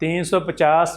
350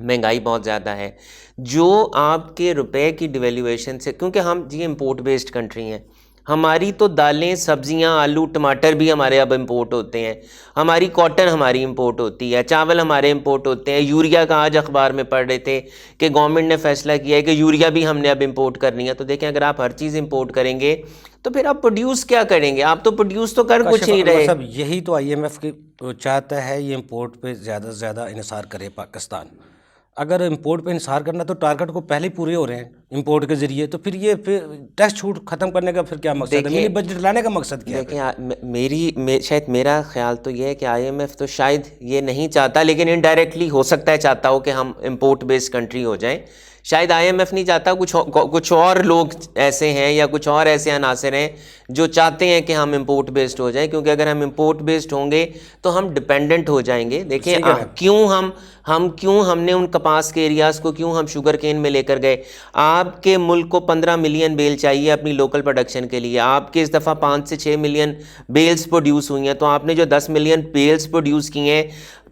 مہنگائی بہت زیادہ ہے، جو آپ کے روپے کی ڈیویلیویشن سے، کیونکہ ہم جی امپورٹ بیسڈ کنٹری ہیں، ہماری تو دالیں، سبزیاں، آلو، ٹماٹر بھی ہمارے اب امپورٹ ہوتے ہیں، ہماری کاٹن ہماری امپورٹ ہوتی ہے، چاول ہمارے امپورٹ ہوتے ہیں، یوریا کا آج اخبار میں پڑھ رہے تھے کہ گورنمنٹ نے فیصلہ کیا ہے کہ یوریا بھی ہم نے اب امپورٹ کرنی ہے. تو دیکھیں اگر آپ ہر چیز امپورٹ کریں گے تو پھر آپ پروڈیوس کیا کریں گے؟ آپ تو پروڈیوس تو کر کچھ نہیں رہے. صاحب یہی تو آئی ایم ایف کی چاہتا ہے، یہ امپورٹ پہ زیادہ سے زیادہ انحصار کرے پاکستان. اگر امپورٹ پہ انحصار کرنا تو ٹارگٹ کو پہلے ہی پورے ہو رہے ہیں امپورٹ کے ذریعے، تو پھر یہ ٹیکس چھوٹ ختم کرنے کا پھر کیا مقصد ہے؟ منی بجٹ لانے کا مقصد کیا ہے؟ دیکھیں شاید میرا خیال تو یہ ہے کہ آئی ایم ایف تو شاید یہ نہیں چاہتا، لیکن انڈائریکٹلی ہو سکتا ہے چاہتا ہو کہ ہم امپورٹ بیسڈ کنٹری ہو جائیں. شاید آئی ایم ایف نہیں چاہتا، کچھ اور لوگ ایسے ہیں یا کچھ اور ایسے عناصر ہیں جو چاہتے ہیں کہ ہم امپورٹ بیسڈ ہو جائیں، کیونکہ اگر ہم امپورٹ بیسڈ ہوں گے تو ہم ڈپینڈنٹ ہو جائیں گے. دیکھیں کیوں ہم نے ان کپاس کے ایریاز کو کیوں ہم شوگر کین میں لے کر گئے؟ آپ کے ملک کو 15 ملین بیل چاہیے اپنی لوکل پروڈکشن کے لیے، آپ کے اس دفعہ 5 سے 6 ملین بیلز پروڈیوس ہوئی ہیں، تو آپ نے جو 10 ملین بیلز پروڈیوس کی ہیں،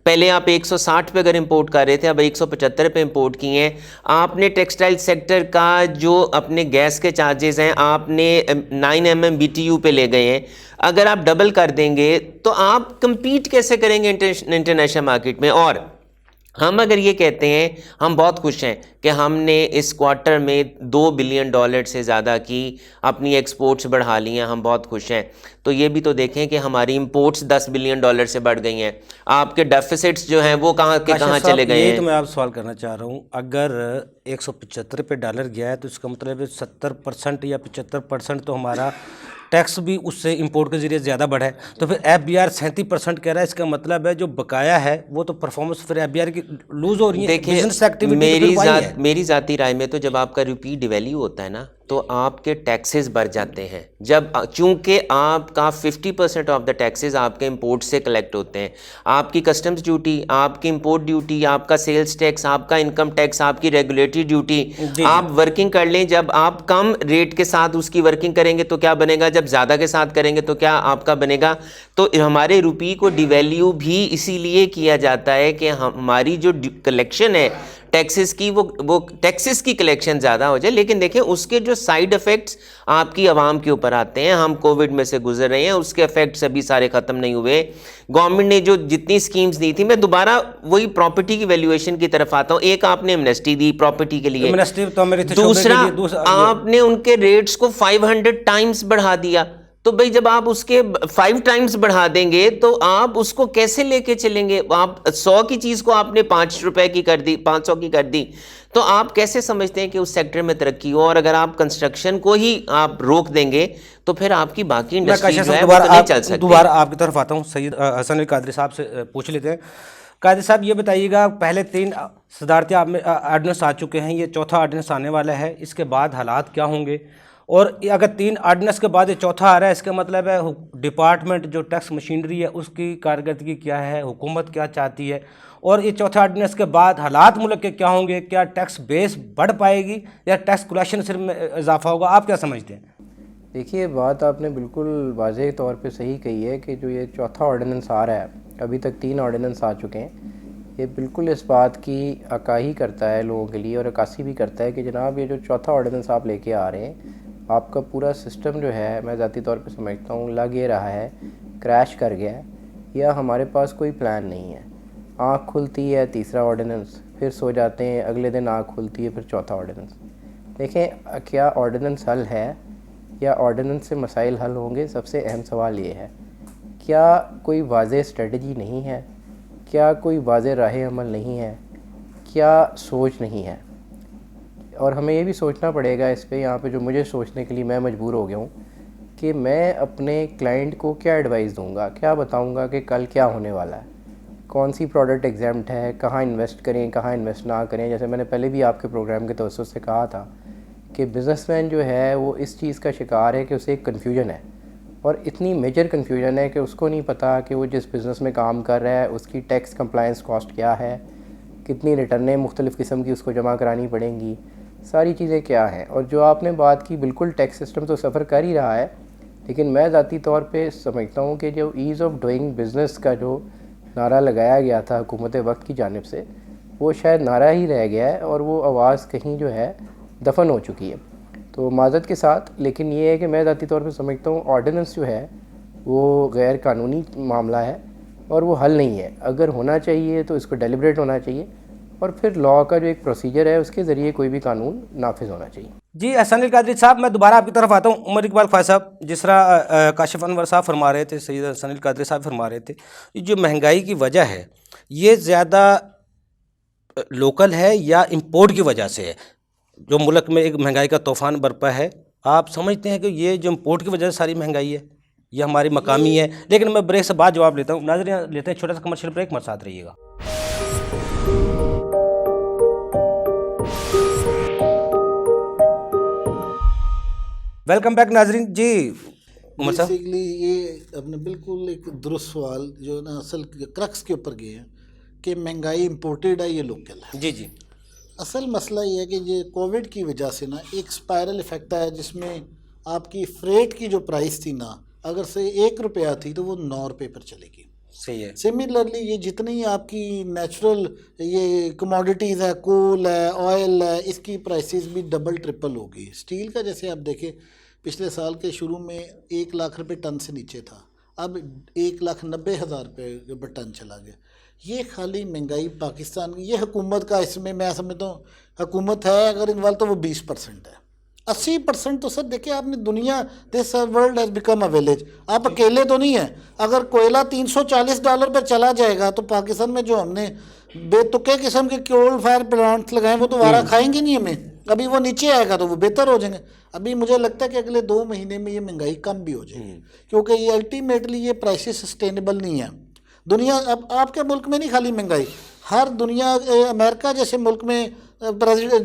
پہلے آپ 160 پہ اگر امپورٹ کر رہے تھے، اب 175 پہ امپورٹ کی ہیں. آپ نے ٹیکسٹائل سیکٹر کا جو اپنے گیس کے چارجز ہیں آپ نے 9 MMBTU پہ لے گئے ہیں. اگر آپ ڈبل کر دیں گے تو آپ کمپیٹ کیسے کریں گے انٹرنیشنل مارکیٹ میں؟ اور ہم اگر یہ کہتے ہیں، ہم بہت خوش ہیں کہ ہم نے اس کوارٹر میں $2 بلین سے زیادہ کی اپنی ایکسپورٹس بڑھا لی ہیں، ہم بہت خوش ہیں. تو یہ بھی تو دیکھیں کہ ہماری امپورٹس $10 بلین سے بڑھ گئی ہیں. آپ کے ڈیفیسٹس جو ہیں وہ کہاں کے کہاں چلے گئے ہیں؟ یہی تو میں آپ سوال کرنا چاہ رہا ہوں. اگر 175 پہ ڈالر گیا ہے تو اس کا مطلب ہے 70% یا 75% تو ہمارا ٹیکس بھی اس سے امپورٹ کے ذریعے زیادہ بڑھا ہے. تو پھر ایف بی آر 37% کہہ رہا ہے، اس کا مطلب ہے جو بقایا ہے وہ تو پرفارمنس پھر ایف بی آر کی لوز ہو رہی ہے. دیکھیں بزنس ایکٹیویٹی میری ذاتی رائے میں تو جب آپ کا روپی ڈیویلیو ہوتا ہے نا تو آپ کے ٹیکسز بڑھ جاتے ہیں. چونکہ آپ کا 50% آف دا ٹیکسز آپ کے امپورٹ سے کلیکٹ ہوتے ہیں. آپ کی کسٹمز ڈیوٹی، آپ کی امپورٹ ڈیوٹی، آپ کا سیلز ٹیکس، آپ کا انکم ٹیکس، آپ کی ریگولیٹری ڈیوٹی، آپ ورکنگ کر لیں. جب آپ کم ریٹ کے ساتھ اس کی ورکنگ کریں گے تو کیا بنے گا، جب زیادہ کے ساتھ کریں گے تو کیا آپ کا بنے گا. تو ہمارے روپی کو ڈیویلیو بھی اسی لیے کیا جاتا ہے کہ ہماری جو کلیکشن ہے ٹیکسز کی، وہ ٹیکسز کی کلیکشن زیادہ ہو جائے. لیکن دیکھیں اس کے جو سائیڈ افیکٹس آپ کی عوام کے اوپر آتے ہیں. ہم کووڈ میں سے گزر رہے ہیں، اس کے افیکٹس ابھی سارے ختم نہیں ہوئے. گورنمنٹ نے جو جتنی اسکیمز دی تھی، میں دوبارہ وہی پراپرٹی کی ویلیویشن کی طرف آتا ہوں. ایک آپ نے ایمنسٹی دی پراپرٹی کے لیے، دوسرا آپ نے ان کے ریٹس کو 500 ٹائمز بڑھا دیا. تو بھئی جب آپ اس کے 5 ٹائمز بڑھا دیں گے تو آپ اس کو کیسے لے کے چلیں گے؟ آپ 100 کی چیز کو آپ نے 5 روپے کی کر دی، 500 کی کر دی، تو آپ کیسے سمجھتے ہیں کہ اس سیکٹر میں ترقی ہو؟ اور اگر آپ کنسٹرکشن کو ہی آپ روک دیں گے تو پھر آپ کی باقی انڈسٹری جو ہے وہ تو نہیں چل سکتی. دوبارہ آپ کی طرف آتا ہوں. سید حسن علی قادری صاحب سے پوچھ لیتے ہیں. قادری صاحب یہ بتائیے گا، پہلے 3 صدارتی آرڈیننس آ چکے ہیں، یہ چوتھا آرڈیننس آنے والا ہے، اس کے بعد حالات کیا ہوں گے؟ اور اگر 3 آرڈیننس کے بعد یہ چوتھا آ رہا ہے، اس کا مطلب ہے ڈپارٹمنٹ جو ٹیکس مشینری ہے اس کی کارکردگی کیا ہے، حکومت کیا چاہتی ہے، اور یہ چوتھا آرڈیننس کے بعد حالات ملک کے کیا ہوں گے؟ کیا ٹیکس بیس بڑھ پائے گی یا ٹیکس کلیکشن صرف میں اضافہ ہوگا؟ آپ کیا سمجھتے ہیں؟ دیکھیے بات آپ نے بالکل واضح طور پہ صحیح کہی ہے کہ جو یہ چوتھا آرڈیننس آ رہا ہے، ابھی تک 3 آرڈیننس آ چکے ہیں، یہ بالکل اس بات کی آگاہی کرتا ہے لوگوں کے لیے اور عکاسی بھی کرتا ہے کہ جناب یہ جو چوتھا آرڈیننس آپ لے کے آ رہے ہیں، آپ کا پورا سسٹم جو ہے، میں ذاتی طور پہ سمجھتا ہوں لگ یہ رہا ہے کریش کر گیا ہے، یا ہمارے پاس کوئی پلان نہیں ہے. آنکھ کھلتی ہے تیسرا آرڈیننس، پھر سو جاتے ہیں، اگلے دن آنکھ کھلتی ہے پھر چوتھا آرڈیننس. دیکھیں کیا آرڈیننس حل ہے یا آرڈیننس سے مسائل حل ہوں گے؟ سب سے اہم سوال یہ ہے، کیا کوئی واضح اسٹریٹجی نہیں ہے؟ کیا کوئی واضح راہ عمل نہیں ہے؟ کیا سوچ نہیں ہے؟ اور ہمیں یہ بھی سوچنا پڑے گا اس پہ، یہاں پہ جو مجھے سوچنے کے لیے میں مجبور ہو گیا ہوں کہ میں اپنے کلائنٹ کو کیا ایڈوائز دوں گا، کیا بتاؤں گا کہ کل کیا ہونے والا ہے، کون سی پروڈکٹ ایگزیمپٹ ہے، کہاں انویسٹ کریں، کہاں انویسٹ نہ کریں. جیسے میں نے پہلے بھی آپ کے پروگرام کے توسط سے کہا تھا کہ بزنس مین جو ہے وہ اس چیز کا شکار ہے کہ اسے ایک کنفیوژن ہے، اور اتنی میجر کنفیوژن ہے کہ اس کو نہیں پتہ کہ وہ جس بزنس میں کام کر رہا ہے اس کی ٹیکس کمپلائنس کاسٹ کیا ہے، کتنی ریٹرنیں مختلف قسم کی اس کو جمع کرانی پڑیں گی، ساری چیزیں کیا ہیں. اور جو آپ نے بات کی، بالکل ٹیکس سسٹم تو سفر کر ہی رہا ہے، لیکن میں ذاتی طور پہ سمجھتا ہوں کہ جو ایز آف ڈوئنگ بزنس کا جو نعرہ لگایا گیا تھا حکومت وقت کی جانب سے، وہ شاید نعرہ ہی رہ گیا ہے اور وہ آواز کہیں جو ہے دفن ہو چکی ہے. تو معذرت کے ساتھ، لیکن یہ ہے کہ میں ذاتی طور پہ سمجھتا ہوں آرڈیننس جو ہے وہ غیر قانونی معاملہ ہے اور وہ حل نہیں ہے. اگر ہونا چاہیے تو اس کو ڈیلیبریٹ ہونا چاہیے اور پھر لاء کا جو ایک پروسیجر ہے اس کے ذریعے کوئی بھی قانون نافذ ہونا چاہیے. جی احسان القادری صاحب، میں دوبارہ آپ کی طرف آتا ہوں. عمر اقبال خواجہ صاحب، جس طرح کاشف انور صاحب فرما رہے تھے، سید احسان القادری صاحب فرما رہے تھے، یہ جو مہنگائی کی وجہ ہے یہ زیادہ لوکل ہے یا امپورٹ کی وجہ سے ہے؟ جو ملک میں ایک مہنگائی کا طوفان برپا ہے، آپ سمجھتے ہیں کہ یہ جو امپورٹ کی وجہ سے ساری مہنگائی ہے یہ ہماری مقامی ہے؟ لیکن میں بریک سے بعد جواب لیتا ہوں. ناظرین لیتے ہیں چھوٹا سا کمرشل بریک، ہمارے ساتھ رہیے گا. ویلکم بیک ناظرین. جی عمر صاحب، بیسیکلی یہ اپنے بالکل ایک درست سوال جو نا اصل کرکس کے اوپر گئے ہیں کہ مہنگائی امپورٹیڈ ہے یہ لوکل ہے. جی جی اصل مسئلہ یہ ہے کہ یہ کووڈ کی وجہ سے نا ایک اسپائرل افیکٹ آیا جس میں آپ کی فریٹ کی جو پرائس تھی نا اگر سے 1 روپیہ تھی تو وہ 9 روپے پر چلے گی. صحیح ہے. سملرلی یہ جتنی آپ کی نیچرل یہ کموڈیٹیز ہے، کول ہے، آئل ہے، اس کی پرائسز بھی ڈبل ٹرپل ہوگی. اسٹیل کا جیسے آپ دیکھیں پچھلے سال کے شروع میں 1 لاکھ روپے ٹن سے نیچے تھا، اب 1,90,000 روپے پر ٹن چلا گیا. یہ خالی مہنگائی پاکستان کی، یہ حکومت کا اس میں سمجھتا ہوں حکومت ہے اگر انوالو تو وہ 20% ہے. 80% تو سر دیکھیں آپ نے دنیا، this world has become a village. آپ اکیلے تو نہیں ہیں. اگر کوئلہ $340 پر چلا جائے گا تو پاکستان میں جو ہم نے بے تکے قسم کے کول فائر پلانٹس لگائے وہ تو وارہ کھائیں گے نہیں ہمیں. ابھی وہ نیچے آئے گا تو وہ بہتر ہو جائیں گے. ابھی مجھے لگتا ہے کہ اگلے 2 مہینے میں یہ مہنگائی کم بھی ہو جائے گی کیونکہ یہ الٹیمیٹلی یہ پرائسز سسٹینیبل نہیں ہے. دنیا اب آپ کے ملک میں نہیں خالی مہنگائی، ہر دنیا، امریکہ جیسے ملک میں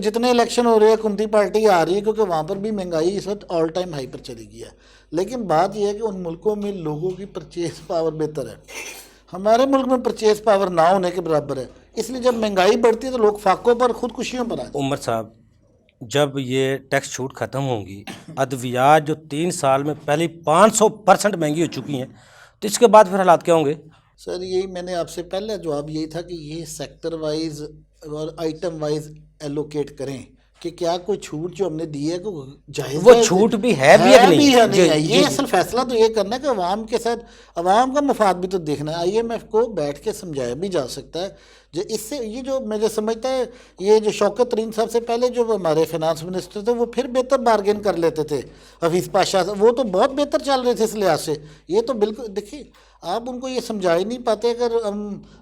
جتنے الیکشن ہو رہے ہیں حکومتی پارٹی آ رہی ہے کیونکہ وہاں پر بھی مہنگائی اس وقت آل ٹائم ہائی پر چلی گئی ہے. لیکن بات یہ ہے کہ ان ملکوں میں لوگوں کی پرچیز پاور بہتر ہے. ہمارے ملک میں پرچیز پاور نہ ہونے کے برابر ہے. اس لیے جب مہنگائی بڑھتی ہے تو لوگ فاقوں پر، خودکشیوں پر آ جاتے ہیں. عمر صاحب، جب یہ ٹیکس چھوٹ ختم ہوں گی، ادویات جو 3 سال میں پہلے 500% مہنگی ہو چکی ہیں، تو اس کے بعد پھر حالات کیا ہوں گے؟ سر یہی میں نے آپ سے پہلے جواب یہی تھا کہ یہ سیکٹر وائز اور آئٹم وائز ایلوکیٹ کریں کہ کیا کوئی چھوٹ جو ہم نے دی ہے کہ جائز وہ چھوٹ بھی ہے بھی یا نہیں ہے. یہ اصل فیصلہ تو یہ کرنا ہے کہ عوام کے ساتھ عوام کا مفاد بھی تو دیکھنا ہے. IMF کو بیٹھ کے سمجھایا بھی جا سکتا ہے جو اس سے یہ جو مجھے سمجھتا ہے یہ جو شوکت ترین صاحب سے پہلے جو ہمارے فائنانس منسٹر تھے وہ پھر بہتر بارگین کر لیتے تھے. حفیظ پاشا وہ تو بہت بہتر چل رہے تھے اس لحاظ سے. یہ تو بالکل دیکھیے آپ ان کو یہ سمجھا ہی نہیں پاتے. اگر ہم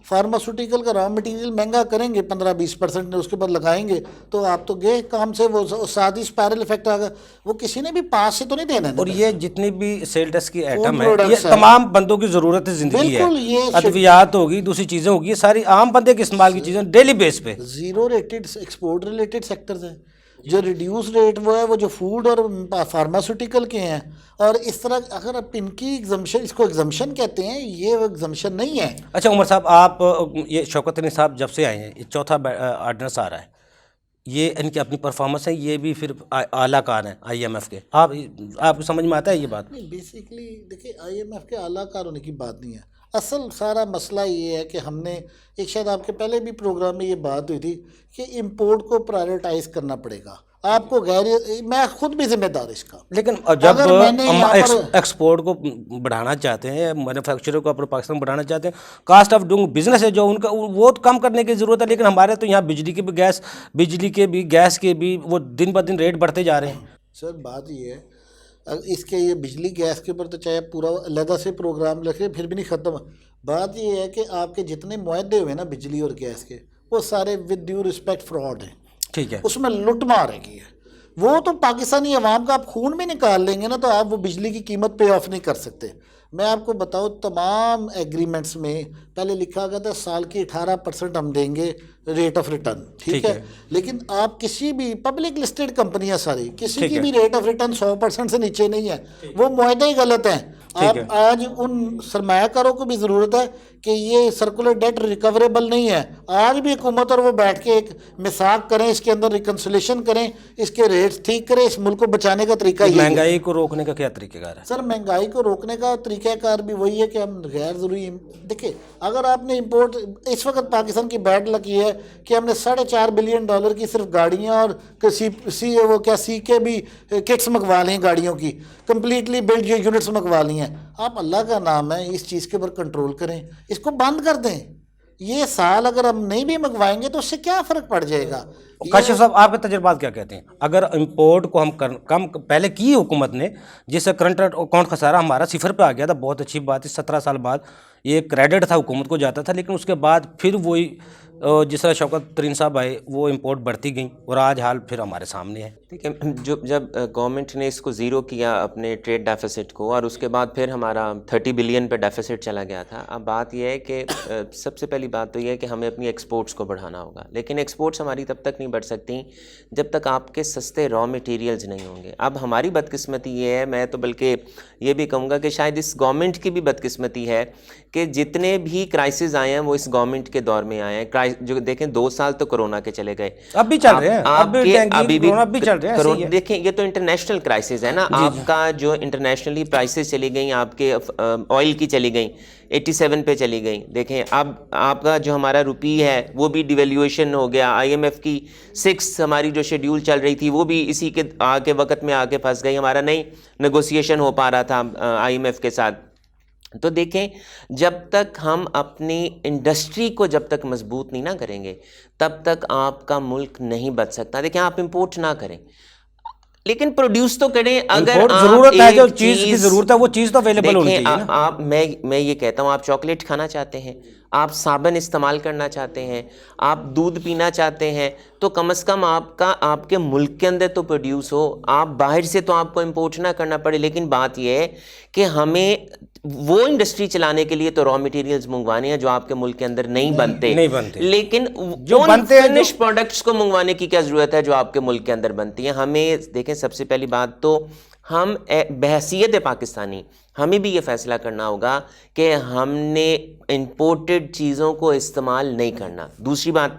فارماسوٹیکل کا را مٹیریل مہنگا کریں گے 15-20% اس کے بعد لگائیں گے تو آپ تو گئے کام سے. وہ ساتھ ہی اسپائرل افیکٹ آ گیا. وہ کسی نے بھی پاس سے تو نہیں دینا. اور یہ جتنی بھی سیل ٹیکس کی آئٹم ہے یہ تمام بندوں کی ضرورت زندگی ہے. ادویات ہوگی، دوسری چیزیں ہوگی، یہ ساری عام بندے کے استعمال کی چیزیں ڈیلی بیس پہ. Zero rated export related sectors ہیں. جو ریڈیوس ریٹ وہ ہے وہ جو فوڈ اور فارماسوٹیکل کے ہیں. اور اس طرح اگر آپ ان کی ایگزمشن، اس کو ایگزمشن کہتے ہیں، یہ ایگزمشن نہیں ہے. اچھا عمر صاحب، آپ یہ شوکت علی صاحب جب سے آئے ہیں، یہ 4تھا آرڈیننس آ رہا ہے، یہ ان کی اپنی پرفارمنس ہے، یہ بھی پھر اعلیٰ کار ہیں IMF کے. آپ کو سمجھ میں آتا ہے یہ بات؟ نہیں، بیسیکلی دیکھیں IMF کے اعلیٰ کار ہونے کی بات نہیں ہے. اصل سارا مسئلہ یہ ہے کہ ہم نے ایک شاید آپ کے پہلے بھی پروگرام میں یہ بات ہوئی تھی کہ امپورٹ کو پرائیورٹائز کرنا پڑے گا. آپ کو میں خود بھی ذمہ دار اس کا. لیکن جب ہم ایکسپورٹ کو بڑھانا چاہتے ہیں، مینوفیکچرر کو اپنے پاکستان بڑھانا چاہتے ہیں، کاسٹ آف ڈوئنگ بزنس ہے جو ان کا وہ کم کرنے کی ضرورت ہے. لیکن ہمارے تو یہاں بجلی کے بھی گیس کے بھی وہ دن بہ دن ریٹ بڑھتے جا رہے ہیں. سر بات یہ ہے اس کے یہ بجلی گیس کے اوپر تو چاہے پورا علیحدہ سے پروگرام لکھے پھر بھی نہیں ختم. بات یہ ہے کہ آپ کے جتنے معاہدے ہوئے نا بجلی اور گیس کے وہ سارے ود ڈیو رسپیکٹ فراڈ ہیں. ٹھیک ہے، اس میں لٹ مار ہے. وہ تو پاکستانی عوام کا آپ خون بھی نکال لیں گے نا تو آپ وہ بجلی کی قیمت پے آف نہیں کر سکتے. میں آپ کو بتاؤں تمام ایگریمنٹس میں پہلے لکھا گیا تھا سال کی 18% ہم دیں گے ریٹ آف ریٹرن. ٹھیک ہے، لیکن آپ کسی بھی پبلک لسٹڈ کمپنیاں ساری کسی کی بھی ریٹ آف ریٹرن 100% سے نیچے نہیں ہے. وہ معاہدے ہی غلط ہیں. آپ آج ان سرمایہ کاروں کو بھی ضرورت ہے کہ یہ سرکولر ڈیٹ ریکوریبل نہیں ہے. آج بھی حکومت اور وہ بیٹھ کے ایک میثاق کریں, اس کے اندر ریکنسلیشن کریں, اس کے ریٹس ٹھیک کریں. اس ملک کو بچانے کا طریقہ یہ ہے. مہنگائی کو روکنے کا کیا طریقہ کار ہے سر مہنگائی کو روکنے کا طریقہ کار بھی وہی ہے کہ ہم غیر ضروری دیکھیں, اگر آپ نے امپورٹ اس وقت پاکستان کی بیڈ لک یہ ہے کہ ہم نے $4.5 بلین کی صرف گاڑیاں اور سی کے بھی کٹس منگوا لی ہیں, گاڑیوں کی کمپلیٹلی بلڈ یونٹس منگوا لی ہیں. آپ اللہ کا نام ہے اس چیز کے اوپر کنٹرول کریں, اس کو بند کر دیں. یہ سال اگر ہم نہیں بھی منگوائیں گے تو اس سے کیا فرق پڑ جائے گا. کاشف صاحب آپ کے تجربات کیا کہتے ہیں؟ اگر امپورٹ کو ہم کم پہلے کی حکومت نے, جس سے کرنٹ اکاؤنٹ خسارہ ہمارا 0 پہ آ گیا تھا, بہت اچھی بات ہے. 17 سال بعد یہ کریڈٹ تھا حکومت کو جاتا تھا, لیکن اس کے بعد پھر وہی جس طرح شوکت ترین صاحب آئے وہ امپورٹ بڑھتی گئیں اور آج حال پھر ہمارے سامنے ہے. ٹھیک ہے, جب گورنمنٹ نے اس کو زیرو کیا اپنے ٹریڈ ڈیفیسٹ کو, اور اس کے بعد پھر ہمارا 30 بلین پہ ڈیفیسٹ چلا گیا تھا. اب بات یہ ہے کہ سب سے پہلی بات تو یہ ہے کہ ہمیں اپنی ایکسپورٹس کو بڑھانا ہوگا, لیکن ایکسپورٹس ہماری تب تک نہیں بڑھ سکتی جب تک آپ کے سستے را مٹیریلز نہیں ہوں گے. اب ہماری بدقسمتی یہ ہے, میں تو بلکہ یہ بھی کہوں گا کہ شاید اس گورنمنٹ کی بھی بدقسمتی ہے کہ جتنے بھی کرائسس آئے ہیں وہ اس گورنمنٹ کے دور میں آئے ہیں. جو دیکھیں 2 سال تو کرونا کے چلے گئے, اب بھی چل رہے ہیں, ابھی بھی چل رہے ہیں. دیکھیں یہ تو انٹرنیشنل کرائسس ہے نا. آپ کا جو انٹرنیشنلی پرائسز چلی گئیں, آپ کے آئل کی چلی گئیں 87 پہ چلی گئیں. دیکھیں اب آپ کا جو ہمارا روپی ہے وہ بھی ڈیویلیویشن ہو گیا. IMF کی 6 ہماری جو شیڈیول چل رہی تھی وہ بھی اسی کے آگے وقت میں آگے پھنس گئی. ہمارا نہیں نیگوسیشن ہو پا رہا تھا IMF کے ساتھ. تو دیکھیں جب تک ہم اپنی انڈسٹری کو جب تک مضبوط نہیں نہ کریں گے تب تک آپ کا ملک نہیں بچ سکتا. دیکھیں آپ امپورٹ نہ کریں لیکن پروڈیوس تو کریں. اگر ضرورت ہے, جو چیز کی ضرورت ہے وہ چیز تو اویلیبل ہونی چاہیے نا. آپ میں یہ کہتا ہوں, آپ چاکلیٹ کھانا چاہتے ہیں, آپ صابن استعمال کرنا چاہتے ہیں, آپ دودھ پینا چاہتے ہیں, تو کم از کم آپ کے ملک کے اندر تو پروڈیوس ہو. آپ باہر سے تو آپ کو امپورٹ نہ کرنا پڑے. لیکن بات یہ ہے کہ ہمیں وہ انڈسٹری چلانے کے لیے تو را مٹیریلز منگوانے ہیں جو آپ کے ملک کے اندر نہیں بنتے, لیکن جو فنش پروڈکٹس کو منگوانے کی کیا ضرورت ہے جو آپ کے ملک کے اندر بنتی ہیں. ہمیں دیکھیں سب سے پہلی بات تو ہم بحیثیت پاکستانی ہمیں بھی یہ فیصلہ کرنا ہوگا کہ ہم نے امپورٹڈ چیزوں کو استعمال نہیں کرنا. دوسری بات,